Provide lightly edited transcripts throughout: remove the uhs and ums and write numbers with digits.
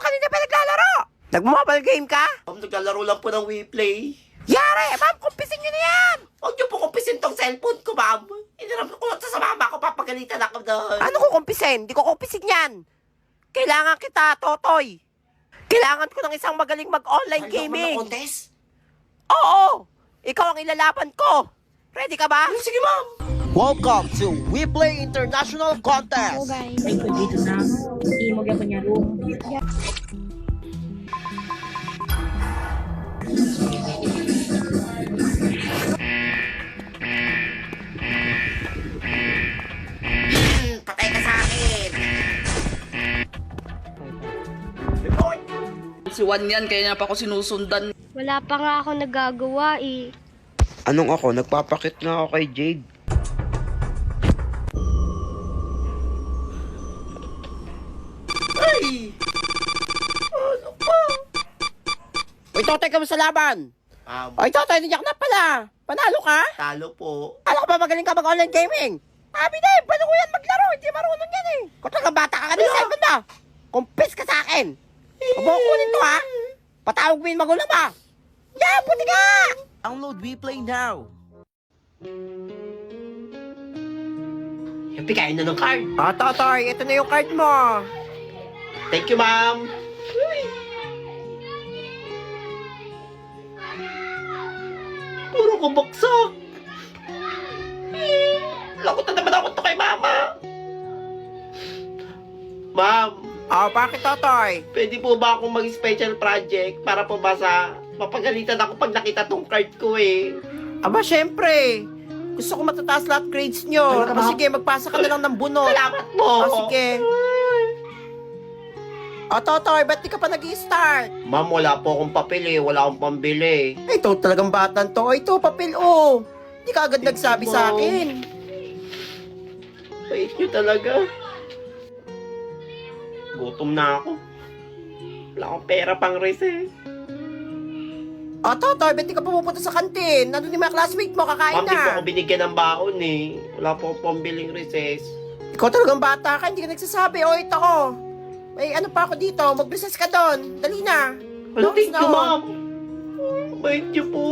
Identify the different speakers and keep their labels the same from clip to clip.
Speaker 1: kanina pa naglalaro? Nag-mobile game ka?
Speaker 2: Ma'am, naglalaro lang po ng WePlay.
Speaker 1: Yare, ma'am, kumpisin nyo na yan!
Speaker 2: Huwag niyo po kumpisin tong cellphone ko, ma'am. Inirap ko lang sa mama ko, papagalitan ako doon.
Speaker 1: Ano ko kumpisin? Hindi ko kumpisin yan. Kailangan kita, Totoy. Kailangan ko ng isang magaling mag-online gaming.
Speaker 2: Ano contest?
Speaker 1: Oo! Ikaw ang ilalaban ko. Ready ka ba?
Speaker 2: Sige, ma'am.
Speaker 3: Welcome to WePlay International Contest!
Speaker 4: guys. Ay, ko dito na. Imog ako niya room.
Speaker 2: Patay ka sa akin. Report.
Speaker 5: Si Juan yan, kaya niya pa ako sinusundan.
Speaker 6: Wala pa nga ako nagagawa eh.
Speaker 3: Anong ako? Nagpapakit nga ako kay Jade.
Speaker 2: Ay! Ano pa?
Speaker 1: Uy, Totoy, kamusta laban? Uy, Totoy, nandiyak na pala. Panalo ka?
Speaker 2: Talo po.
Speaker 1: Alam ko ba magaling ka mag-online gaming? Sabi na eh, paano ko yan maglaro? Hindi marunong yan eh. Kung talagang bata ka kanina, sa na. Kumpis ka sa akin. Huwag mo kunin to ha. Patawag mo yung magulang mo. Yeah, puti ka!
Speaker 3: Download WePlay now!
Speaker 2: Happy kain na ng card.
Speaker 1: Totoy, ito na yung card mo.
Speaker 2: Thank you, ma'am. Puro ko baksak. Lakot na naman ako to kay mama. Ma'am,
Speaker 1: Bakit Totoy?
Speaker 2: pwede po ba akong mag-special project para po ba sa mapagalitan ako pag nakita tong card ko eh.
Speaker 1: Aba, syempre. Gusto ko matataas lahat grades nyo.
Speaker 2: Ay,
Speaker 1: O sige, magpasa ka na lang ng bunot.
Speaker 2: Salamat po.
Speaker 1: Sige. Totoy, ba't di ka pa nag-i-start?
Speaker 2: Ma'am, wala po akong papel eh. Wala akong pambili.
Speaker 1: Ito talagang batan to. Ito, papel oh. Di ka agad nagsabi sa akin.
Speaker 2: Bait nyo talaga. Gutom na ako. Wala akong pera pang recess.
Speaker 1: Totoy, ba't di ka pumupunta sa kantin? Nandun yung mga classmate mo, kakain
Speaker 2: Ma'am, di po
Speaker 1: na.
Speaker 2: ako binigyan ng baon eh. Wala po akong pambiling recess.
Speaker 1: Ikaw talagang bata ka, hindi ka nagsasabi. Ito ko. May ano pa ako dito, mag-recess ka doon. Dali na.
Speaker 2: Ano, thank you,
Speaker 1: Snow.
Speaker 2: ma'am. Bait nyo po.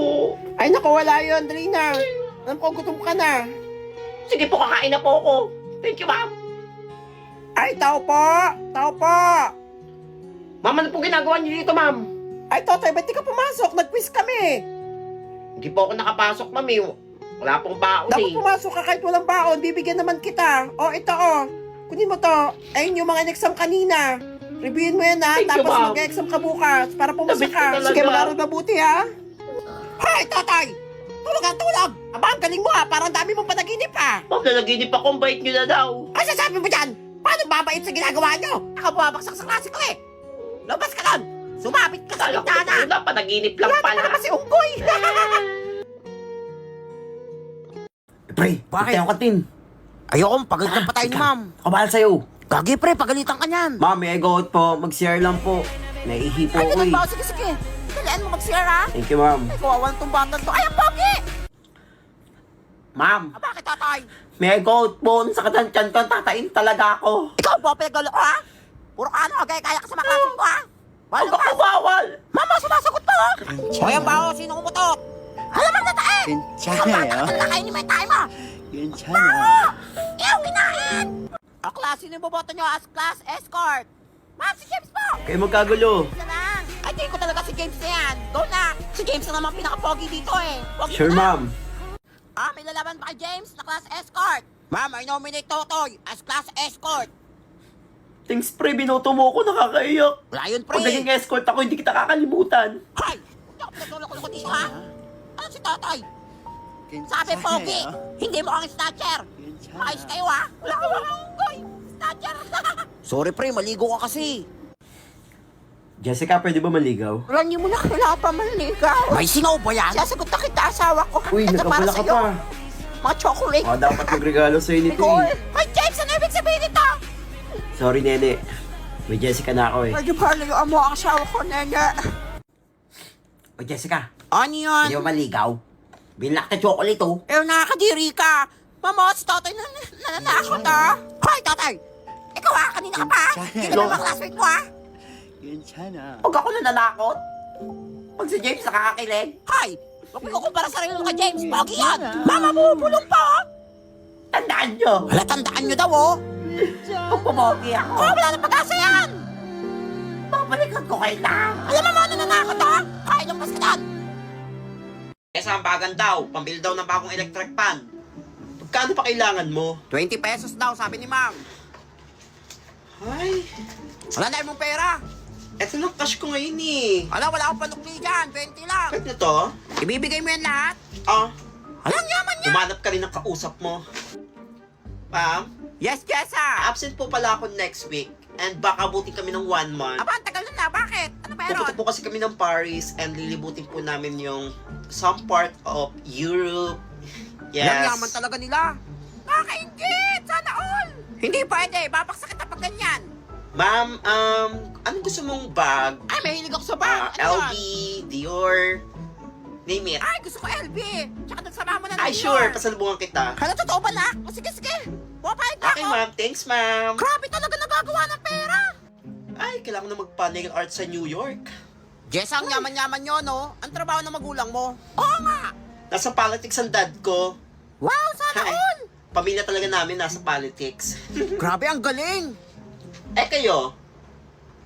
Speaker 1: Ay, naku, wala yun. Dali na. Alam ko, gutom ka na.
Speaker 2: Sige po, kakain na po ako. Thank you, ma'am.
Speaker 1: Ay, tao po! Tao po!
Speaker 2: Ma'am, ano po ginagawa niyo dito, ma'am?
Speaker 1: Ay, Totoy, ba't di ka pumasok? Nag-quiz kami.
Speaker 2: Hindi po ako nakapasok, ma'am eh. Wala pong baon
Speaker 1: Dapat
Speaker 2: eh.
Speaker 1: pumasok ka kahit walang baon. Bibigyan naman kita. Ito Kunin mo to. Ayun yung mga exam kanina. Reviewin mo yan ha.
Speaker 2: Thank you,
Speaker 1: Tapos
Speaker 2: ma'am.
Speaker 1: mag-exam ka bukas para pumasok
Speaker 2: Nabit
Speaker 1: ka.
Speaker 2: ka talaga.
Speaker 1: Sige, mag-aral mabuti ha. Hay, Totoy! Tulog ang tulog! Aba, ang galing mo ha. Parang dami mong panaginip ha.
Speaker 2: Ma'am, nanaginip ako. Ang bait nyo na daw.
Speaker 1: Ay, sasabi mo dyan? Paano babait sa ginagawa nyo? Ako bumabaksak sa klase ko eh. Labas ka doon. Sumabit ka sa
Speaker 2: Kala ko
Speaker 1: bintana.
Speaker 2: na, panaginip lang
Speaker 1: Wala
Speaker 2: pala.
Speaker 1: naman kasi unggoy.
Speaker 3: Pre, bakit? Tayo katin.
Speaker 1: Ayoko, pagalitan pa tayo ni ma'am.
Speaker 3: Kabahal sa'yo.
Speaker 1: Gagi pre, pagalitan ka niyan.
Speaker 3: Ma'am, may go out po. Mag-share lang po. Naihi po
Speaker 1: Ay,
Speaker 3: ako
Speaker 1: ganun
Speaker 3: eh.
Speaker 1: ba? Sige, sige. Dalian mo mag-share ha.
Speaker 3: Thank you, ma'am.
Speaker 1: Ay, kawawan tong batang to. Ay, ang pogi!
Speaker 3: Ma'am,
Speaker 1: Bakit tatay?
Speaker 3: may go out po. Sa katansyan ko, tatain talaga ako.
Speaker 1: Ikaw po, pinagalo ko ha? Puro ka ano, gaya-gaya ka sa mga klase ko ha?
Speaker 2: Huwag
Speaker 1: Bawal ka.
Speaker 2: ako bawal.
Speaker 1: Mama, sumasagot pa ha? O yan ba o, sino kumutot? Alam mo na tae! Ang bata ka talaga kainin mo yung tayo mo! Ew, kinain! O klase, sino yung boboto nyo as class escort? Ma'am, si James po!
Speaker 3: Kayo magkagulo.
Speaker 1: Isa lang. Ay, tingin ko talaga si James na yan. Go na! Si James na naman pinaka-pogi dito eh. Pogi
Speaker 3: Sure,
Speaker 1: na.
Speaker 3: ma'am.
Speaker 1: May lalaban pa kay James na class escort. Ma'am, I nominate Totoy as class escort.
Speaker 2: Thanks, pre. Binoto mo ako. Nakakaiyak.
Speaker 1: Wala yun, pre.
Speaker 2: Pag naging escort ako, hindi kita kakalimutan.
Speaker 1: Hay! Hindi ako pinagulong-kulong dito, ha? Ano si Totoy? Sabi, Pogi, hindi mo ang snatcher. Maayos kayo, ha? Wala ka mga unggoy. Snatcher. Sorry, pre. Maligo ka kasi.
Speaker 3: Jessica, pwede ba maligaw?
Speaker 1: Wala niyo muna. Wala pa maligaw. May singaw ba yan? Sasagot na kita, asawa ko.
Speaker 3: Uy,
Speaker 1: Ito para
Speaker 3: nagkabala ka
Speaker 1: sa'yo.
Speaker 3: pa.
Speaker 1: Mga chocolate.
Speaker 3: Dapat magregalo sa'yo nito
Speaker 1: Nicole.
Speaker 3: eh.
Speaker 1: Hay, James, ano ibig sabihin nito?
Speaker 3: Sorry, nene. May Jessica na ako eh.
Speaker 1: Medyo palayuan mo ang asawa ko, nene.
Speaker 3: O Jessica,
Speaker 1: Ano yun?
Speaker 3: pwede ba maligaw? Binlock na chocolate oh.
Speaker 1: Nakakadiri ka. Mama, si Totoy nananakot ha. Hoy, Totoy! Ikaw ha, kanina ka pa. Hindi ka naman classmate mo ha.
Speaker 3: Huwag ako nananakot. Pag si James nakakakilig,
Speaker 1: Hay! Huwag mo kumpara sarili mo kay James. Pogi yan. Mama mo, bulong pa oh.
Speaker 3: tandaan nyo.
Speaker 1: Wala, tandaan nyo daw oh.
Speaker 3: Kung pumogi ako,
Speaker 1: Oh, wala na pag-asa yan.
Speaker 3: babalikan ko kayo lang.
Speaker 1: Alam mo mga nananakot oh. Kaya niyong paskadan.
Speaker 2: Kesa ang bagan daw, pambili daw ng bagong electric pan. Pagkano pa kailangan mo?
Speaker 1: 20 pesos daw, sabi ni ma'am.
Speaker 2: Ay,
Speaker 1: Wala na mong pera.
Speaker 2: eto lang cash ko ngayon eh.
Speaker 1: Wala akong panukli dyan. 20 lang.
Speaker 2: Kahit na to?
Speaker 1: Ibibigay mo yan lahat.
Speaker 2: Ah,
Speaker 1: Alang yaman niya.
Speaker 2: humanap ka rin ng kausap mo. Ma'am,
Speaker 1: Yes, Jessa.
Speaker 2: absent po pala ako next week. And baka abutin kami ng 1 month.
Speaker 1: Aba, ang tagal na. Bakit? Ano meron?
Speaker 2: Pupunta po kasi kami ng Paris and lilibutin po namin yung some part of Europe.
Speaker 1: Alang
Speaker 2: Yes.
Speaker 1: yaman talaga nila. Nakakaingit. Sana all. Hindi pwede. Babaksak kita pag ganyan.
Speaker 2: Ma'am, anong gusto mong bag?
Speaker 1: Ay, mahilig ako sa bag.
Speaker 2: LV, Dior, name it.
Speaker 1: Ay, gusto ko LB. Tsaka nagsama mo na ng
Speaker 2: Ay,
Speaker 1: New
Speaker 2: sure,
Speaker 1: York.
Speaker 2: pasalubungan kita.
Speaker 1: Hala, totoo ba na? O sige, sige. Pupayag na
Speaker 2: Okay,
Speaker 1: ako.
Speaker 2: ma'am. Thanks, ma'am.
Speaker 1: Grabe talaga nagagawa ng pera.
Speaker 2: Ay, kailangan na magpa-nail art sa New York.
Speaker 1: Jess, ang yaman-yaman nyo, no? Ang trabaho ng magulang mo. Oo nga.
Speaker 2: Nasa politics ang dad ko.
Speaker 1: Wow, sana
Speaker 2: Hi.
Speaker 1: all.
Speaker 2: Pamilya talaga namin nasa politics.
Speaker 1: Grabe, ang galing.
Speaker 2: Eh kayo,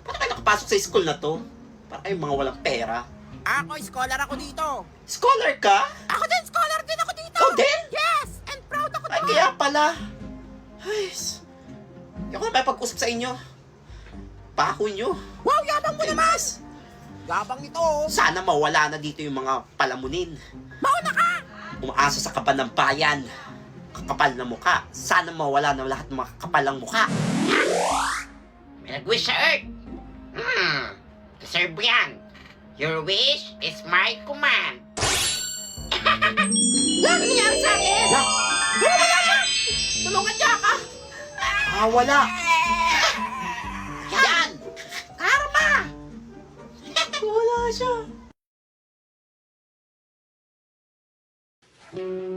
Speaker 2: paano kayo nakapasok sa school na to? Para kayong mga walang pera.
Speaker 1: Ako, scholar ako dito.
Speaker 2: Scholar ka?
Speaker 1: Ako din, scholar din ako dito.
Speaker 2: Ikaw din?
Speaker 1: Yes, and proud ako
Speaker 2: Ay,
Speaker 1: doon.
Speaker 2: kaya pala. Ay, hindi ako na may pag-usap sa inyo. Pako nyo.
Speaker 1: Wow, yabang mo naman.
Speaker 2: Yes.
Speaker 1: Yabang nito. oh.
Speaker 2: Sana mawala na dito yung mga palamunin.
Speaker 1: Mauna ka.
Speaker 2: Umaasa sa kaban ng bayan. Kakapal na mukha. Sana mawala na lahat ng mga kakapalang mukha.
Speaker 7: May nag-wish sa Earth. Deserve mo yan. Your wish is my command.
Speaker 1: Ano nangyari sa akin? Wala siya. Tulungan niya ka.
Speaker 2: Wala.
Speaker 1: Yan. Karma.
Speaker 2: Wala siya.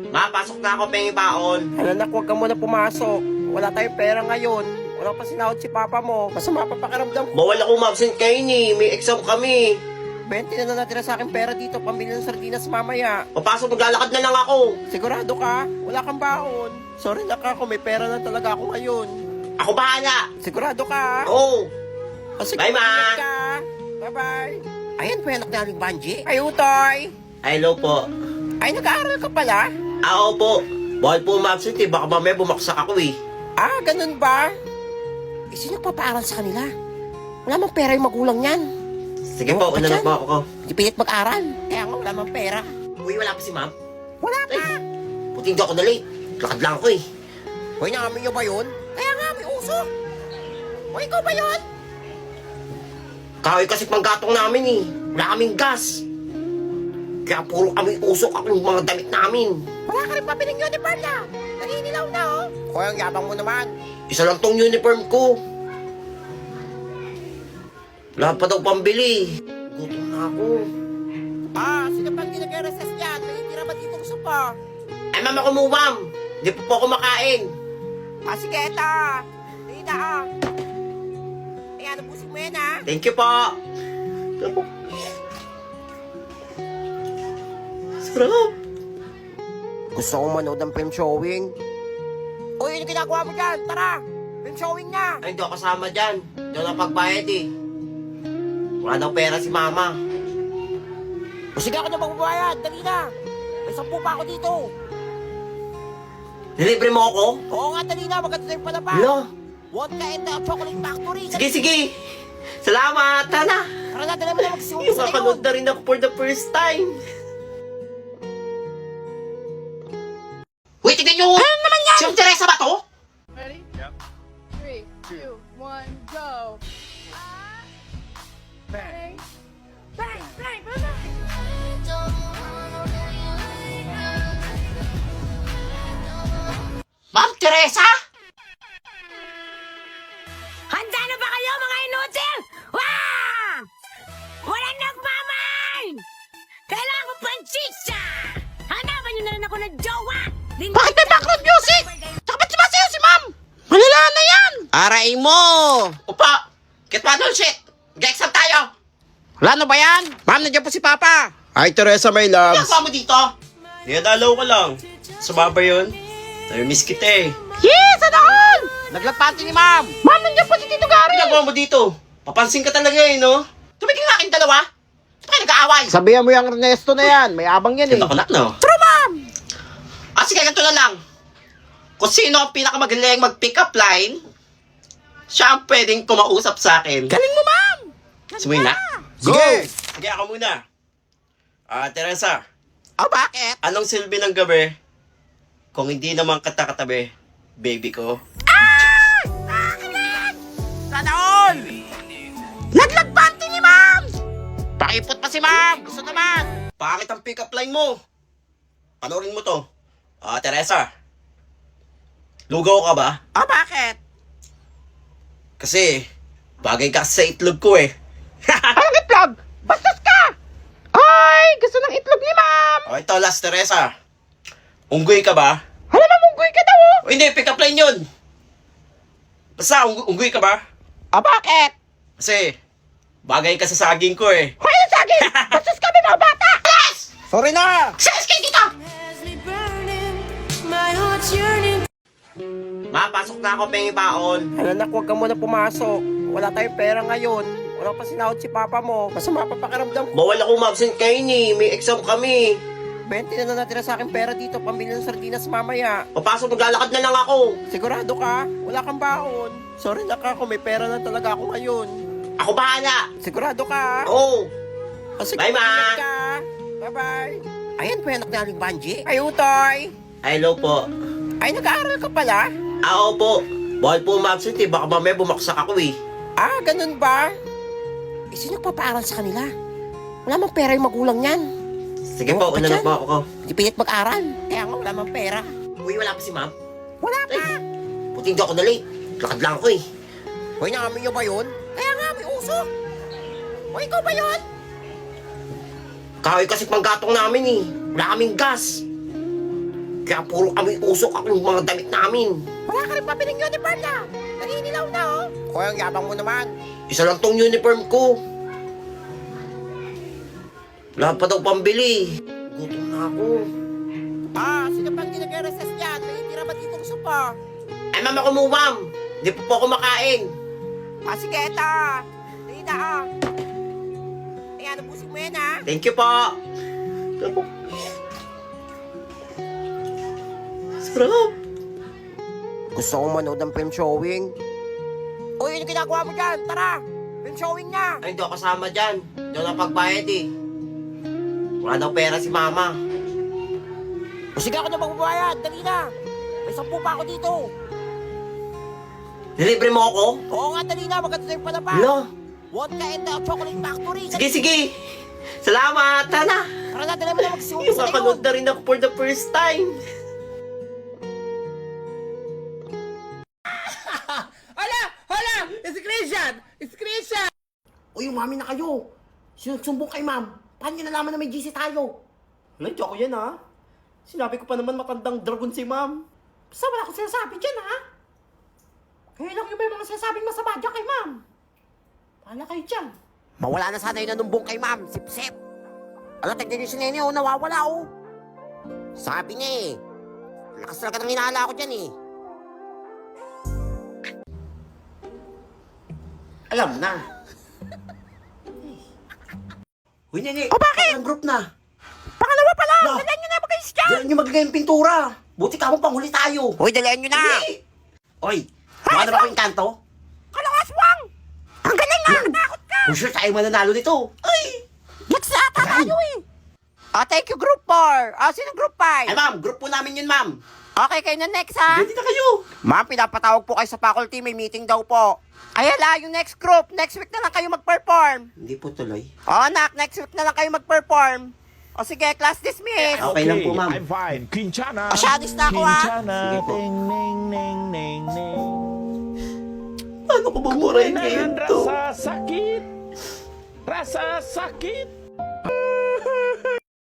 Speaker 2: Ma, pasok na ako, pengi baon.
Speaker 3: Anak, huwag ka muna pumasok. Wala tayong pera ngayon. Wala pa sinahod si papa mo. Masama pa pakiramdam ko.
Speaker 2: Bawal ako ma-absent kayo ni. May exam kami.
Speaker 3: 20 na natira sa akin pera dito. Pambili ng sardinas mamaya.
Speaker 2: Papasok, maglalakad na lang ako.
Speaker 3: Sigurado ka? Wala kang baon. Sorry na ka ako. May pera na talaga ako ngayon.
Speaker 2: Ako bahala.
Speaker 3: Sigurado ka?
Speaker 2: Oo.
Speaker 3: Sige,
Speaker 2: Bye, Ma.
Speaker 3: ingat ka. Bye-bye. Ayan po yung anak namin, Banji. Ay, Utoy.
Speaker 2: Hello po.
Speaker 3: Ay, nag-aaral ka pala?
Speaker 2: Ako po. Bawal po ma-absent eh. Baka mamaya bumaksak ako eh.
Speaker 3: Ah, ganun ba? Eh, sino papaaral sa kanila? Wala mang pera yung magulang niyan.
Speaker 2: Sige po, una na po ako.
Speaker 3: Hindi pilit mag-aral. Kaya nga wala mang pera.
Speaker 2: Uy, wala pa si ma'am.
Speaker 3: Wala pa.
Speaker 2: Ay, puti hindi ako na late. Lakad lang ako eh.
Speaker 3: Hoy, namin nyo ba yun? Kaya nga, may uso. Hoy, ikaw ba yun?
Speaker 2: Kahoy kasi panggatong namin eh. Wala kaming gas. Kaya puro kami usok ako yung mga damit namin.
Speaker 3: Wala ka rin pabiling uniform na. Naninilaw na, oh. Hoy, ang yabang mo naman.
Speaker 2: Isa lang tong uniform ko. Wala pa daw pambili. Gutom na ako.
Speaker 3: Ah, sino pang di nag-recess yan? May tira ba dito gusto pa?
Speaker 2: Ay, mama ko mo, ma'am. Hindi po ako makain.
Speaker 3: Ah, sige, ito. Hindi na, ah. Ayan, nabusin mo yan, ah.
Speaker 2: Thank you po. Sarap.
Speaker 3: Gusto kong manood ng film showing. Uy, ano ginagawa mo dyan? Tara! Film showing na!
Speaker 2: Ay, hindi ako kasama dyan. Hindi ako napagbayad eh. Wala daw pera si mama.
Speaker 3: O sige ako na magbabayad, dali na! May 10 pa ako dito!
Speaker 2: Delivery mo ako?
Speaker 3: Oo nga, dali na, maganda tayong palaba!
Speaker 2: Hello?
Speaker 3: Vodka and the chocolate factory!
Speaker 2: Sige, sige. Salamat. Tara na.
Speaker 3: Tara na, dali mo na magsisimula sa
Speaker 2: Mapanood
Speaker 3: likod!
Speaker 2: na rin ako for the first time.
Speaker 7: Uy, tignan nyo! Ano naman yan? Si Teresa ba to?
Speaker 8: Ready? Yep. 3, 2, 1, go. Bang. Bang, bang, bang, bang.
Speaker 7: Ma'am Teresa?
Speaker 6: Handa na ba kayo mga inutil? Wah! Walang nagmamain! Kailangan ko pang chicha! Hanapan nyo na rin ako ng jowa!
Speaker 1: Bakit may background music? Tsaka ba't sumasayaw si ma'am? Malala na yan.
Speaker 2: Aray mo! Upa! Get pa doon, shit! Mag-exam
Speaker 7: tayo!
Speaker 1: Wala na ba yan? Ma'am, nandiyan po si Papa.
Speaker 3: Ay, Teresa, my loves.
Speaker 7: Ginagawa mo dito?
Speaker 2: Niyadalaw ka lang. Sumaba yun. Nami-miss kita eh.
Speaker 1: Yes, ano all? Naglagpanti ni Ma'am. Ma'am, nandiyan po si Tito Gary.
Speaker 2: Ginagawa mo dito? Papansin ka talaga eh, no?
Speaker 7: Tumigil nga kayong dalawa. Ito kayo nag-aaway.
Speaker 3: Sabihan mo yung Ernesto na yan. May abang yan eh.
Speaker 2: Ganda ko na, no?
Speaker 1: True, Ma'am.
Speaker 7: Sige, ganito na lang. Kung sino ang pinakamagaling mag-pick up line, siya ang pwedeng kumausap sa akin.
Speaker 1: Galing mo, Ma'am.
Speaker 7: Sumuhin na?
Speaker 3: Sige!
Speaker 2: Sige, ako muna. Teresa,
Speaker 1: Oh, bakit?
Speaker 2: anong silbi ng gabi kung hindi naman katabi, baby ko?
Speaker 1: Sana all. Naglagpanti ni Ma'am. Pakipot pa si Ma'am. Gusto naman.
Speaker 2: Pangit ang pick up line mo. Panoorin mo to. Teresa, lugaw ka ba?
Speaker 1: Oh, bakit?
Speaker 2: Kasi, bagay ka sa itlog ko eh.
Speaker 1: Anong itlog? Bastos ka! Ay, gusto ng itlog ni Ma'am.
Speaker 2: O ito, last Teresa. Unggoy ka ba?
Speaker 1: Hala, mamunggoy ka daw.
Speaker 2: O hindi, pick up line yun. Basta, unggoy ka ba?
Speaker 1: Oh, bakit?
Speaker 2: Kasi, bagay ka sa saging ko eh.
Speaker 1: Hoy, ang saging! Bastos kami mga bata!
Speaker 3: Sorry na!
Speaker 7: Sales kayo dito!
Speaker 2: Ma, pasok na ako, pengi baon.
Speaker 3: Anak, huwag ka muna pumasok. Wala tayong pera ngayon. Wala pa sinahod si Papa mo. Masama pa pakiramdam ko.
Speaker 2: Bawal ako ma-absent kayo ni. May exam kami.
Speaker 3: 20 na natira sa akin pera dito. Pambili ng sardinas mamaya.
Speaker 2: Papasok, maglalakad na lang ako.
Speaker 3: Sigurado ka? Wala kang baon. Sorry na ako. May pera na talaga ako ngayon.
Speaker 2: Ako bahala.
Speaker 3: Sigurado ka?
Speaker 2: Oo.
Speaker 3: Sige,
Speaker 2: Bye, Ma.
Speaker 3: ingat ka. Bye-bye. Ayan po yung anak ni Aling Banji. Ay, Utoy.
Speaker 2: Hello po.
Speaker 3: Ay, nag-aaral ka pala?
Speaker 2: Po. Bawal po ma-absent eh. Baka mamaya bumaksak ako eh.
Speaker 3: Ah, ganun ba? Eh, sino nagpapaaral sa kanila? Wala mang pera yung magulang niyan.
Speaker 2: Sige
Speaker 3: Oo,
Speaker 2: po, una na
Speaker 3: dyan.
Speaker 2: po ako.
Speaker 3: Hindi pilit mag-aral. Kaya nga wala mang pera.
Speaker 2: Uy, wala pa si ma'am.
Speaker 3: Wala pa.
Speaker 2: Ay, puti hindi ako na late. Lakad lang ako eh.
Speaker 3: Hoy, naamin niyo ba yun? Kaya nga, may usok. Hoy, ikaw ba yun?
Speaker 2: Kahoy kasi panggatong namin eh. Wala kaming gas. Kaya puro kami usok ang mga damit namin.
Speaker 3: Wala ka rin pabiling uniform na. Naninilaw na, oh. Hoy, ang yabang mo naman.
Speaker 2: Isa lang tong uniform ko. Wala pa daw pambili. Gutom na ako.
Speaker 3: Ah, sino pang di nag-recess dyan? May tira ba dito gusto pa?
Speaker 2: Ay, mama ko mo, ma'am. Hindi po ako makain.
Speaker 3: Ah, sige, eto. Dali na, ah. Ayan, nabusin mo yan, ah.
Speaker 2: Thank you po. Sarap.
Speaker 3: Gusto kong manood ng film showing. Uy, ano ginagawa mo dyan? Tara! Film showing na!
Speaker 2: Ay, hindi ako kasama dyan. Hindi ako napagbayad eh. Wala daw pera si mama.
Speaker 3: O sige, ako na magbabayad. Dali na! May 10 pa ako dito.
Speaker 2: Delivery mo ako?
Speaker 3: Oo nga, dali na. Maganda na yung palapa.
Speaker 2: Hello?
Speaker 3: Vodka and the chocolate factory.
Speaker 2: Sige, sige. Salamat. Tara na.
Speaker 3: Tara na, dali mo na magsiupo sa
Speaker 2: Mapanood
Speaker 3: likod.
Speaker 2: na rin ako for the first time.
Speaker 3: Hala! It's Christian! It's Christian! Uy, umami na kayo. Sino nagsumbong kay ma'am? Paano nyo nalaman na may GC tayo?
Speaker 2: Wala, joke yan ha. Sinabi ko pa naman matandang dragon si ma'am.
Speaker 3: Basta wala akong sinasabi dyan, ha? Kayo lang yung may mga sinasabing masama dyan kay ma'am. Pahala kayo dyan. Mawala na sana yung nanumbong kay ma'am. Sip-sip. Ala, tignan niyo si Nene, oh. Nawawala, oh. Sabi niya, eh. Lakas talaga ng hinahala ko dyan, eh.
Speaker 2: Alam na. Uy, Nene.
Speaker 3: O, bakit?
Speaker 2: Ang group na.
Speaker 3: Pangalawa pa lang!
Speaker 2: Lo.
Speaker 3: Dalihan nyo na mag-ayos dyan!
Speaker 2: Diyan nyo magagay yung pintura. Buti ka mo panghuli tayo.
Speaker 3: Uy, dalihan nyo na!
Speaker 2: Hindi. Oy, baka na ba ko yung kanto?
Speaker 3: Kalakas-wang! Ang galing nga! Natakot ka!
Speaker 2: Kung sure tayo mananalo nito. Ay!
Speaker 3: Next na ata tayo, eh! Thank you, Group 4. Sino Group 5?
Speaker 2: Ay, ma'am. Group po namin yun, ma'am.
Speaker 3: Okay, kayo na next, ha?
Speaker 2: Ready na kayo.
Speaker 3: Ma'am, pinapatawag po kayo sa faculty. May meeting daw po. Ay, hala, yung next group. Next week na lang kayo mag-perform.
Speaker 2: Hindi po tuloy.
Speaker 3: Nak, next week na lang kayo mag-perform. O sige, class dismiss.
Speaker 2: Okay lang po, ma'am.
Speaker 9: I'm fine. Quinchana.
Speaker 3: Asyadis na ako, ha?
Speaker 9: Quinchana.
Speaker 2: Sige po.
Speaker 9: Ding, ning, ning, ning, ning.
Speaker 2: Paano ko bumurahin ngayon to?
Speaker 9: Rasa sakit. Rasa sakit.